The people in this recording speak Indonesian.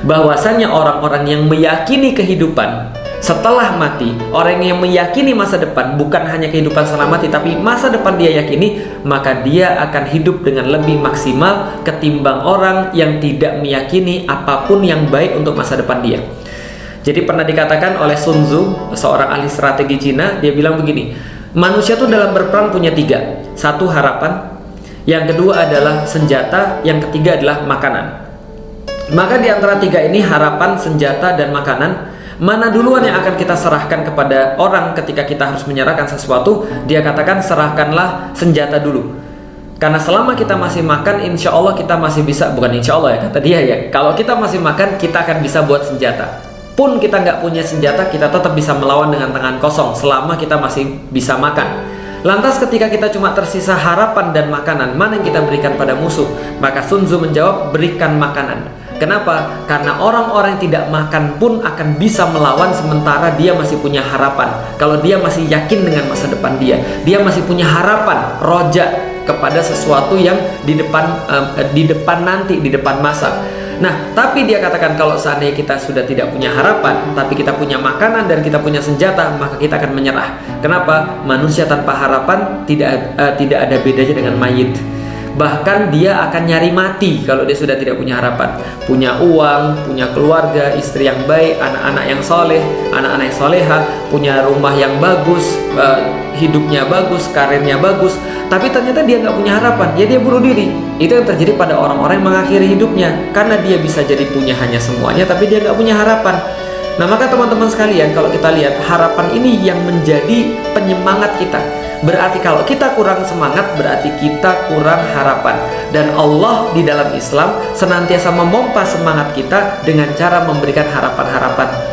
bahwasanya orang-orang yang meyakini kehidupan setelah mati, orang yang meyakini masa depan, bukan hanya kehidupan setelah mati, tapi masa depan dia yakini, maka dia akan hidup dengan lebih maksimal ketimbang orang yang tidak meyakini apapun yang baik untuk masa depan dia. Jadi pernah dikatakan oleh Sun Tzu, seorang ahli strategi Cina, dia bilang begini, manusia tuh dalam berperang punya tiga. Satu, harapan, yang kedua adalah senjata, yang ketiga adalah makanan. Maka di antara tiga ini, harapan, senjata, dan makanan, mana duluan yang akan kita serahkan kepada orang ketika kita harus menyerahkan sesuatu? Dia katakan serahkanlah senjata dulu. Karena selama kita masih makan, insya Allah kita masih bisa, bukan insya Allah ya, kata dia ya, kalau kita masih makan, kita akan bisa buat senjata. Pun kita nggak punya senjata, kita tetap bisa melawan dengan tangan kosong selama kita masih bisa makan. Lantas ketika kita cuma tersisa harapan dan makanan, mana yang kita berikan pada musuh? Maka Sun Tzu menjawab, berikan makanan. Kenapa? Karena orang-orang yang tidak makan pun akan bisa melawan sementara dia masih punya harapan. Kalau dia masih yakin dengan masa depan dia masih punya harapan, roja kepada sesuatu yang di depan nanti, di depan masa. Nah, tapi dia katakan kalau seandainya kita sudah tidak punya harapan, tapi kita punya makanan dan kita punya senjata, maka kita akan menyerah. Kenapa? Manusia tanpa harapan tidak ada bedanya dengan mayit. Bahkan dia akan nyari mati kalau dia sudah tidak punya harapan. Punya uang, punya keluarga, istri yang baik, anak-anak yang soleh, anak-anak yang soleha, punya rumah yang bagus, hidupnya bagus, karirnya bagus, tapi ternyata dia nggak punya harapan, ya dia bunuh diri. Itu yang terjadi pada orang-orang yang mengakhiri hidupnya, karena dia bisa jadi punya hanya semuanya, tapi dia nggak punya harapan. Nah, maka teman-teman sekalian, kalau kita lihat harapan ini yang menjadi penyemangat kita. Berarti kalau kita kurang semangat, berarti kita kurang harapan. Dan Allah di dalam Islam senantiasa memompa semangat kita dengan cara memberikan harapan-harapan.